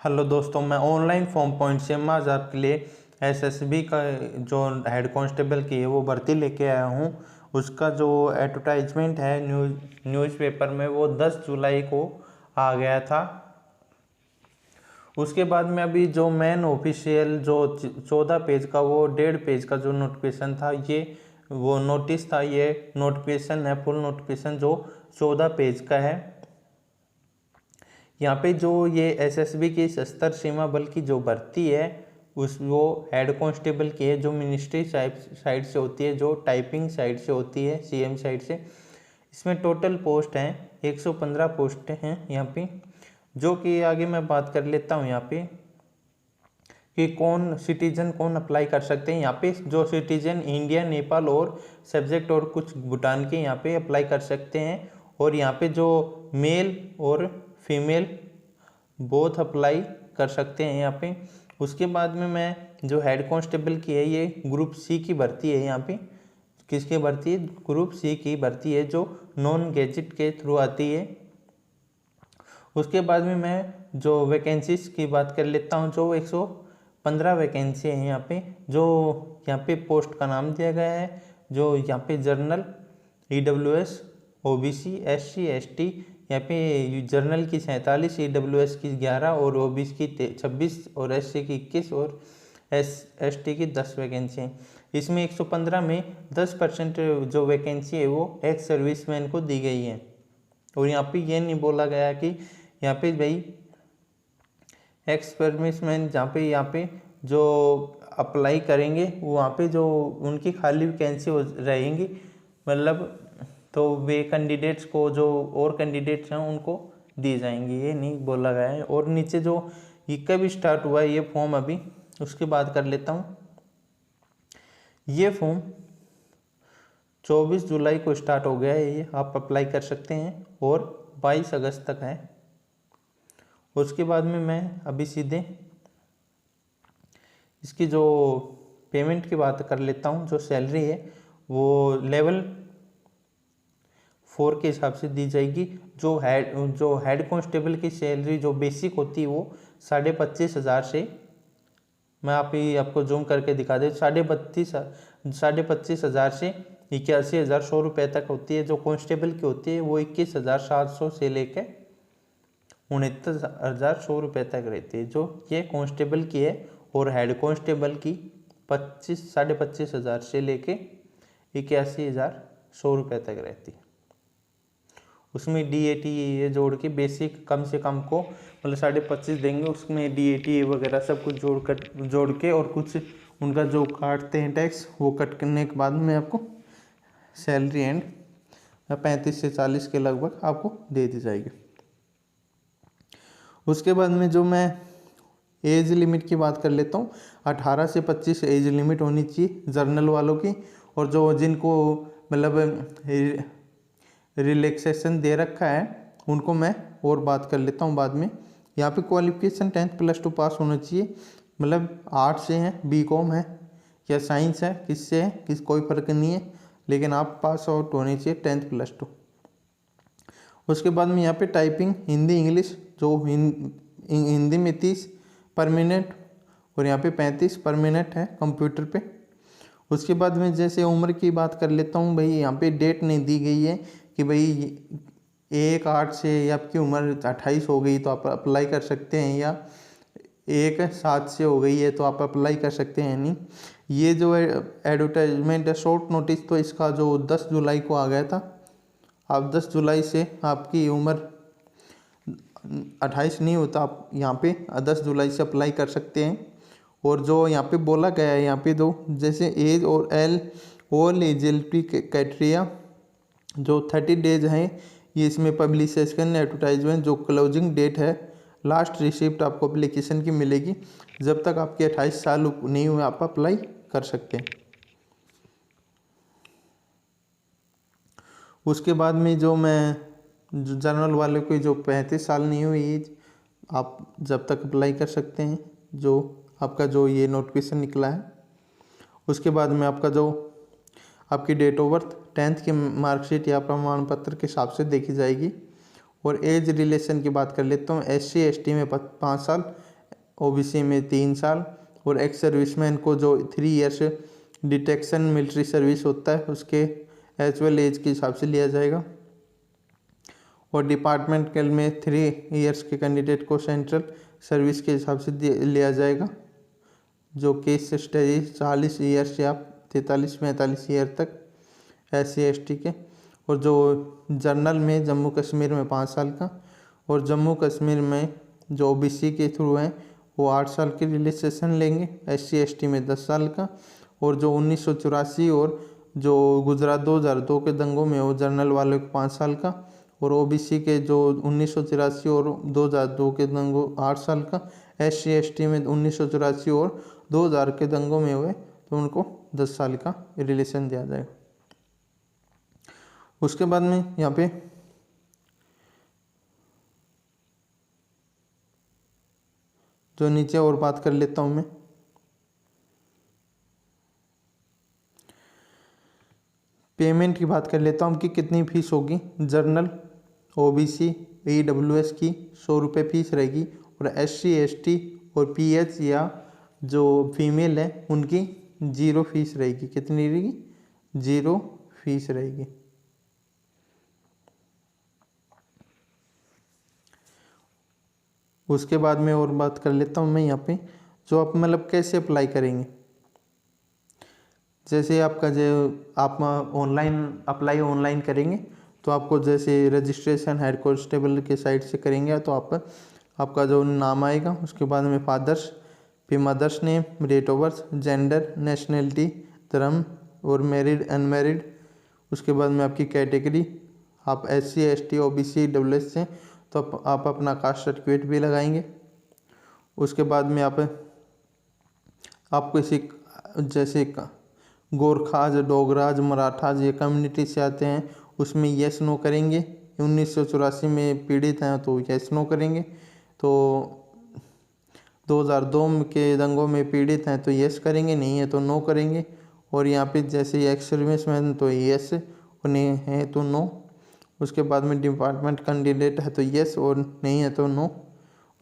Hello दोस्तों, मैं online form point से मैं आज आपके लिए एसएसबी का जो हेड कांस्टेबल की है वो भर्ती लेके आया हूँ। उसका जो एडवर्टाइजमेंट है न्यूज़पेपर में वो 10 जुलाई को आ गया था। उसके बाद में अभी जो मेन ऑफिशियल जो 14 पेज का वो 1.5 पेज का जो नोटिफिकेशन था, ये वो नोटिस था, ये नोटिफिकेशन है फुल नोटिफिकेशन जो 14 पेज का है। यहाँ पे जो ये एसएसबी की सशस्त्र सीमा बल की जो भर्ती है उस वो हेड कांस्टेबल की है, जो मिनिस्ट्री साइड से होती है, जो टाइपिंग साइड से होती है, सीएम साइड से। इसमें टोटल पोस्ट हैं 115 पोस्ट हैं यहाँ पे, जो कि आगे मैं बात कर लेता हूँ यहाँ पे कि कौन सिटीजन कौन अप्लाई कर सकते हैं। यहाँ पे जो सिटीजन इंडिया, नेपाल और सब्जेक्ट और कुछ भूटान के यहाँ पे अप्लाई कर सकते हैं। और यहाँ पे जो मेल और फीमेल बोथ अप्लाई कर सकते हैं यहाँ पे। उसके बाद में मैं जो हेड कांस्टेबल की है ये ग्रुप सी की भर्ती है। यहाँ पे किसकी भर्ती है? ग्रुप सी की भर्ती है, जो नॉन गैजेट के थ्रू आती है। उसके बाद में मैं जो वैकेंसीज की बात कर लेता हूँ, जो 115 वैकेंसी है यहाँ पे। जो यहाँ पे पोस्ट का नाम दिया गया है, जो यहाँ पे journal, EWS, OBC, SC, ST, यहाँ पे जर्नल की 47, ईडब्ल्यूएस की 11 और ओबीसी की 26 और एससी की 21 और एसटी की 10 वैकेंसी हैं। इसमें 115 में 10% जो वैकेंसी है वो एक्स सर्विसमैन को दी गई है। और यहाँ पे ये नहीं बोला गया कि यहाँ पे भाई एक्स सर्विसमैन यहाँ पे जो अप्लाई करेंगे वहाँ पे जो उनकी खाली वैकेंसी रहेंगी, मतलब तो वे कैंडिडेट्स को, जो और कैंडिडेट्स हैं उनको दी जाएंगी, ये नहीं बोला गया है। और नीचे जो ये कब स्टार्ट हुआ है ये फॉर्म, अभी उसकी बात कर लेता हूँ। ये फॉर्म 24 जुलाई को स्टार्ट हो गया है, ये आप अप्लाई कर सकते हैं और 22 अगस्त तक है। उसके बाद में मैं अभी सीधे इसकी जो पेमेंट की बात कर लेता हूँ। जो सैलरी है वो लेवल 4 के हिसाब से दी जाएगी। जो हेड कांस्टेबल की सैलरी जो बेसिक होती है वो 25,500 से, मैं आपको जूम करके दिखा दे, 25,500 से 81,100 रुपये तक होती है। जो कांस्टेबल की होती है वो 21,700 से लेकर 69,100 रुपये तक रहती है, जो ये कांस्टेबल की है। और हेड कांस्टेबल की 25,500 से लेके 81,100 रुपये तक रहती है। उसमें डीएटी ये जोड़ के बेसिक कम से कम को मतलब 25,500 देंगे, उसमें डीएटी वगैरह सब कुछ जोड़ के और कुछ उनका जो काटते हैं टैक्स वो कट करने के बाद में आपको सैलरी एंड 35 से 40 के लगभग आपको दे दी जाएगी। उसके बाद में जो मैं एज लिमिट की बात कर लेता हूँ, 18 से 25 एज लिमिट होनी चाहिए जर्नल वालों की। और जो जिनको मतलब रिलैक्सेशन दे रखा है उनको मैं और बात कर लेता हूँ बाद में। यहाँ पे क्वालिफिकेशन 10th+2 पास होना चाहिए, मतलब आर्ट्स से है, बीकॉम है या साइंस है, किससे है कोई फ़र्क नहीं है, लेकिन आप पास आउट होने चाहिए 10th+2। उसके बाद में यहाँ पे टाइपिंग हिंदी इंग्लिश, जो हिंदी में 30 पर मिनट और यहाँ पे 35 पर मिनट है कंप्यूटर पे। उसके बाद में जैसे उम्र की बात कर लेता हूँ, भाई यहाँ पे डेट नहीं दी गई है कि भाई 1/8 से आपकी उम्र 28 हो गई तो आप अप्लाई कर सकते हैं, या 1/7 से हो गई है तो आप अप्लाई कर सकते हैं। नहीं, ये जो एडवर्टाइजमेंट है शॉर्ट नोटिस, तो इसका जो 10 जुलाई को आ गया था। आप 10 जुलाई से आपकी उम्र 28 नहीं होता, आप यहाँ पे 10 जुलाई से अप्लाई कर सकते हैं। और जो यहाँ पे बोला गया है, यहाँ पे दो जैसे एज और ऑल एजिलिटी क्राइटेरिया जो 30 डेज हैं, ये इसमें पब्लिकेशन एडवर्टाइजमेंट जो क्लोजिंग डेट है, लास्ट रिसिप्ट आपको एप्लीकेशन की मिलेगी। जब तक आपके 28 साल नहीं हुए आप अप्लाई कर सकते हैं। उसके बाद में जो जनरल वाले को जो 35 साल नहीं हुई एज, आप जब तक अप्लाई कर सकते हैं, जो आपका जो ये नोटिफिकेशन निकला है। उसके बाद में आपका जो आपकी डेट ऑफ बर्थ 10th की मार्कशीट या प्रमाण पत्र के हिसाब से देखी जाएगी। और एज रिलेशन की बात कर लेता हूँ, SC ST में 5 साल, ओबीसी में 3 साल, और एक्स सर्विसमैन को जो 3 ईयर्स डिटेक्शन मिलिट्री सर्विस होता है उसके एज वेल एज के हिसाब से लिया जाएगा। और डिपार्टमेंटल में 3 ईयर्स के कैंडिडेट को सेंट्रल सर्विस के हिसाब से लिया जाएगा, जो केस स्टडी 40 ईयर्स या 43-45 ईयर तक SC/ST के। और जो जनरल में जम्मू कश्मीर में 5 साल का, और जम्मू कश्मीर में जो OBC के थ्रू हैं वो 8 साल की रिलैक्सेशन लेंगे, SC/ST में 10 साल का। और जो 1984 और जो गुजरात 2002 के दंगों में वो जनरल वाले को 5 साल का, और OBC के जो 1984 और 2002 के दंगों 8 साल का, SC/ST में 1984 और 2000 के दंगों में हुए तो उनको 10 साल का रिलेशन दिया जाएगा। उसके बाद में यहाँ पे जो नीचे और बात कर लेता हूँ मैं, पेमेंट की बात कर लेता हूँ कि कितनी फीस होगी। जनरल OBC EWS की 100 रुपये फीस रहेगी, और SC/ST और PH या जो फीमेल है उनकी 0 फीस रहेगी। कितनी रहेगी? 0 फीस रहेगी। उसके बाद में और बात कर लेता हूँ मैं यहाँ पे, जो आप मतलब कैसे अप्लाई करेंगे। जैसे आपका जो आप ऑनलाइन करेंगे तो आपको जैसे रजिस्ट्रेशन हेड कांस्टेबल के साइट से करेंगे तो आपका जो नाम आएगा, उसके बाद में फादर्स, फिर mother's name, date of birth, gender, nationality, धर्म और मैरिड अनमैरिड। उसके बाद में आपकी कैटेगरी, आप SC/ST OBC EWS से तो आप अपना कास्ट सर्टिफिकेट भी लगाएंगे। उसके बाद में आप किसी जैसे गोरखाज, डोगराज, मराठाज ये कम्युनिटी से आते हैं उसमें येस नो करेंगे। 1984 में पीड़ित हैं तो येस नो करेंगे। तो 2002 के दंगों में पीड़ित हैं तो येस करेंगे, नहीं है तो नो करेंगे। और यहाँ पे जैसे एक्स सर्विसमैन तो येस, और नहीं है तो नो। उसके बाद में डिपार्टमेंट कैंडिडेट है तो येस, और नहीं है तो नो।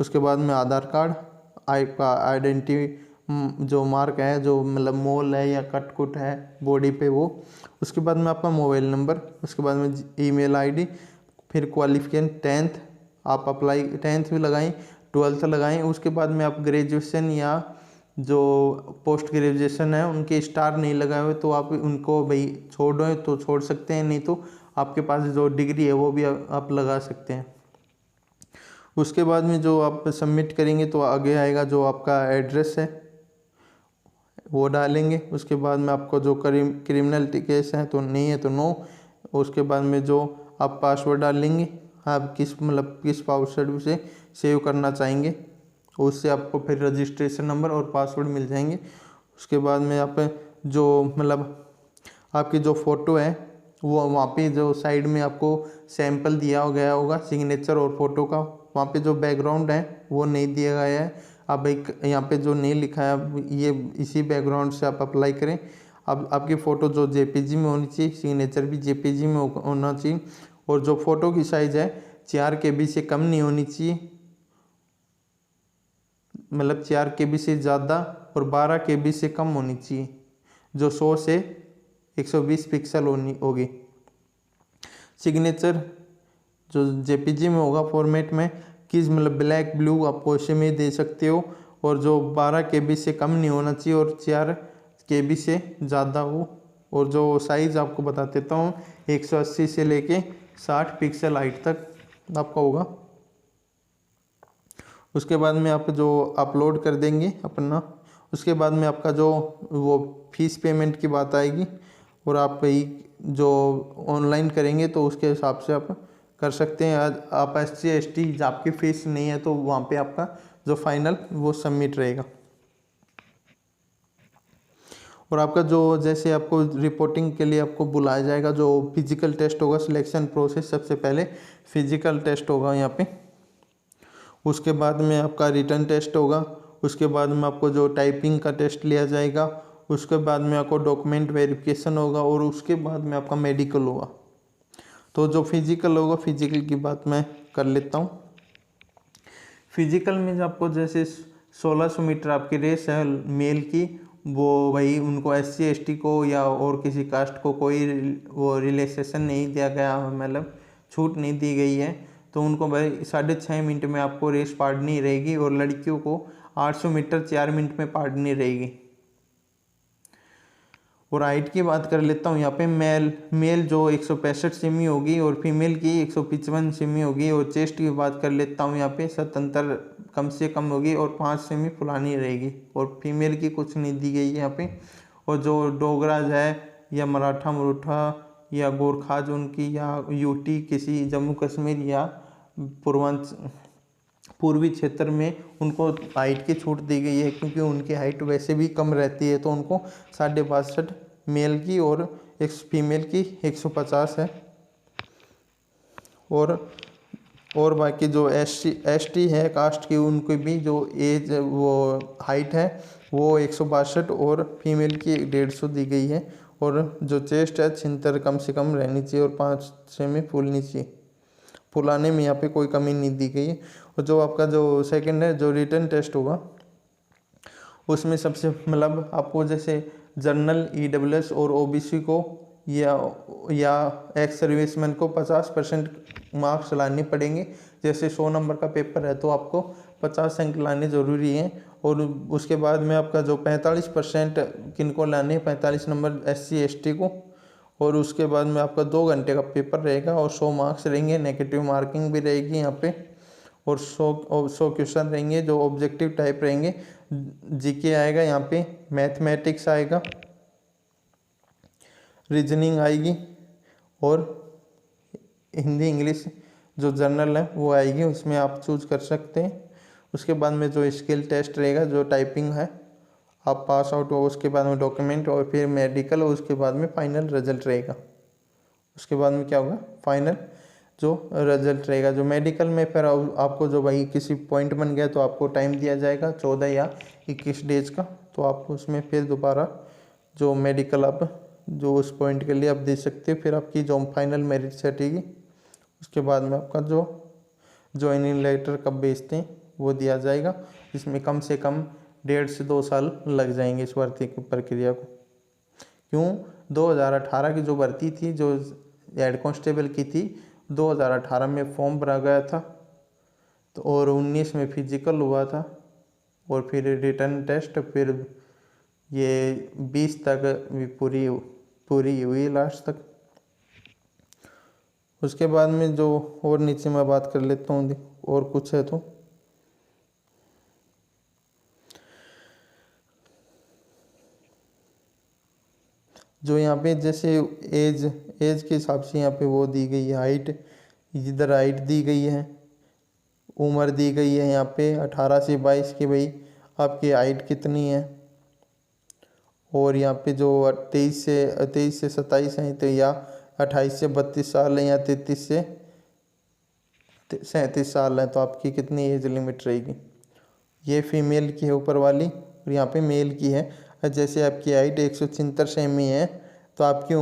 उसके बाद में आधार कार्ड, आपका आइडेंटिटी जो मार्क है, जो मतलब मोल है या कट है बॉडी पे वो। उसके बाद में आपका मोबाइल नंबर, उसके बाद में ईमेल आईडी, फिर क्वालिफिकेशन 10th आप अप्लाई 10th भी लगाएं, 12th लगाएं। उसके बाद में आप ग्रेजुएशन या जो पोस्ट ग्रेजुएशन है उनके स्टार नहीं लगाए हुए तो आप उनको भाई छोड़ो तो छोड़ सकते हैं, नहीं तो आपके पास जो डिग्री है वो भी आप लगा सकते हैं। उसके बाद में जो आप सबमिट करेंगे तो आगे आएगा जो आपका एड्रेस है वो डालेंगे। उसके बाद में आपको जो क्रिमिनल केस है तो नहीं है तो नो। उसके बाद में जो आप पासवर्ड डालेंगे, आप किस पासवर्ड से सेव करना चाहेंगे, उससे आपको फिर रजिस्ट्रेशन नंबर और पासवर्ड मिल जाएंगे। उसके बाद में आप जो आपकी जो फ़ोटो है वो वहाँ पे जो साइड में आपको सैंपल दिया गया होगा सिग्नेचर और फोटो का, वहाँ पे जो बैकग्राउंड है वो नहीं दिया गया है। अब एक यहाँ पे जो नहीं लिखा है ये इसी बैकग्राउंड से आप अप्लाई करें। अब आपकी फ़ोटो जो JPG में होनी चाहिए, सिग्नेचर भी JPG में होना चाहिए, और जो फ़ोटो की साइज़ है 4 KB से कम नहीं होनी चाहिए, 4 KB से ज़्यादा और 12 KB से कम होनी चाहिए, जो 100 से 120 पिक्सल होगी। सिग्नेचर जो JPG में होगा फॉर्मेट में किस ब्लैक ब्लू आप पोशे में दे सकते हो, और जो 12 KB से कम नहीं होना चाहिए और 4 KB से ज़्यादा हो। और जो साइज़ आपको बता देता हूँ 180 से लेके 60 पिक्सल हाइट तक आपका होगा। उसके बाद में आप जो अपलोड कर देंगे अपना, उसके बाद में आपका जो वो फीस पेमेंट की बात आएगी, और आप जो ऑनलाइन करेंगे तो उसके हिसाब से आप कर सकते हैं। आप SC/ST आपकी फीस नहीं है तो वहाँ पे आपका जो फाइनल वो सबमिट रहेगा। और आपका जो जैसे आपको रिपोर्टिंग के लिए आपको बुलाया जाएगा, जो फिजिकल टेस्ट होगा, सिलेक्शन प्रोसेस सबसे पहले फिजिकल टेस्ट होगा यहाँ पे। उसके बाद में आपका रिटन टेस्ट होगा। उसके बाद में आपको जो टाइपिंग का टेस्ट लिया जाएगा। उसके बाद में आपको डॉक्यूमेंट वेरिफिकेशन होगा, और उसके बाद में आपका मेडिकल होगा। तो जो फिजिकल होगा, फिजिकल की बात मैं कर लेता हूँ। फिजिकल में आपको जैसे 1600 मीटर आपकी रेस है मेल की, वो भाई उनको SC ST को या और किसी कास्ट को कोई वो रिलैक्सेशन नहीं दिया गया, मतलब छूट नहीं दी गई है। तो उनको भाई 6.5 मिनट में आपको रेस पाड़नी रहेगी, और लड़कियों को 800 मीटर 4 मिनट में पाड़नी रहेगी। और हाइट की बात कर लेता हूँ यहाँ पे, मेल जो 165 सेमी होगी और फीमेल की 155 सेमी होगी। और चेस्ट की बात कर लेता हूँ यहाँ पे 77 कम से कम होगी और 5 सेमी फुलानी रहेगी, और फीमेल की कुछ नहीं दी गई है यहाँ पे। और जो डोगराज है या मराठा मुरुठा या गोरखा जो उनकी, या यूटी किसी जम्मू कश्मीर या पूर्वी क्षेत्र में, उनको हाइट की छूट दी गई है, क्योंकि उनकी हाइट वैसे भी कम रहती है। तो उनको 62.5 मेल की और एक फीमेल की 150 है। और बाकी जो ST है कास्ट की, उनकी भी जो एज वो हाइट है वो 162 और फीमेल की 150 दी गई है। और जो चेस्ट है 76 कम से कम रहनी चाहिए और 5 सेमी फूलनी चाहिए, फुलाने में यहाँ पे कोई कमी नहीं दी गई है। और जो आपका जो सेकंड है जो रिटन टेस्ट होगा, उसमें सबसे मतलब आपको जैसे जनरल EWS और OBC को या एक्स सर्विसमैन को 50% मार्क्स लाने पड़ेंगे। जैसे 100 नंबर का पेपर है तो आपको 50 अंक लाने ज़रूरी हैं। और उसके बाद में आपका जो 45% किनको लाने, 45 नंबर SC ST को। और उसके बाद में आपका 2 घंटे का पेपर रहेगा और 100 मार्क्स रहेंगे, नेगेटिव मार्किंग भी रहेगी यहाँ पे। और 100 क्वेश्चन रहेंगे जो ऑब्जेक्टिव टाइप रहेंगे। GK आएगा यहाँ पे, मैथमेटिक्स आएगा, रीजनिंग आएगी, और हिंदी इंग्लिश जो जनरल है वो आएगी, उसमें आप चूज कर सकते हैं। उसके बाद में जो स्किल टेस्ट रहेगा, जो टाइपिंग है, आप पास आउट हो। उसके बाद में डॉक्यूमेंट और फिर मेडिकल, और उसके बाद में फाइनल रिजल्ट रहेगा। उसके बाद में क्या होगा, फाइनल जो रिजल्ट रहेगा। जो मेडिकल में फिर आपको जो भाई किसी पॉइंट बन गया तो आपको टाइम दिया जाएगा 14 या 21 डेज का। तो आपको उसमें फिर दोबारा जो मेडिकल आप जो उस पॉइंट के लिए आप दे सकते हो। फिर आपकी जो फाइनल मेरिट सेटेगी, उसके बाद में आपका जो ज्वाइनिंग लेटर कब भेजते हैं वो दिया जाएगा। इसमें कम से कम 1.5 से 2 साल लग जाएंगे इस भर्ती की प्रक्रिया को। क्यों, 2018 की जो भर्ती थी जो हेड कांस्टेबल की थी, 2018 में फॉर्म भरा गया था, तो और 19 में फिजिकल हुआ था, और फिर रिटर्न टेस्ट, फिर ये 20 तक भी पूरी हुई लास्ट तक। उसके बाद में जो और नीचे मैं बात कर लेता हूँ, और कुछ है तो जो यहाँ पे जैसे एज के हिसाब से यहाँ पे वो दी गई है हाइट, इधर हाइट दी गई है, उम्र दी गई है यहाँ पे 18 से 22 की, भाई आपकी हाइट कितनी है। और यहाँ पे जो 23 से 27 है तो, या 28 से 32 साल है, या 33 से 37 साल है, तो आपकी कितनी एज लिमिट रहेगी। ये फीमेल की है ऊपर वाली, और यहाँ पे मेल की है। जैसे आपकी हाइट 176 सेमी है, तो आपकी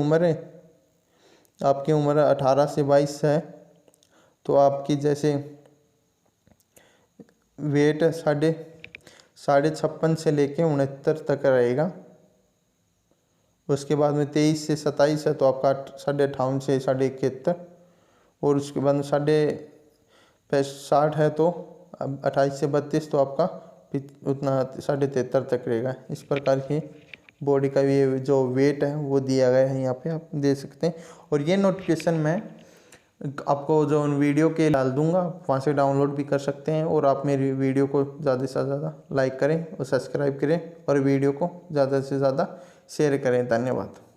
उम्र 18 से 22 है, तो आपकी जैसे वेट 56.5 से लेके 69 तक रहेगा। उसके बाद में 23 से 27 है तो आपका 58.5 से 71। और उसके बाद में 60 है तो अब 28 से 32, तो आपका उतना 73.5 तक रहेगा। इस प्रकार की बॉडी का ये जो वेट है वो दिया गया है, यहाँ पे आप दे सकते हैं। और ये नोटिफिकेशन मैं आपको जो वीडियो के डाल दूंगा, वहाँ से डाउनलोड भी कर सकते हैं। और आप मेरी वीडियो को ज़्यादा से ज़्यादा लाइक करें और सब्सक्राइब करें, और वीडियो को ज़्यादा से ज़्यादा शेयर करें। धन्यवाद।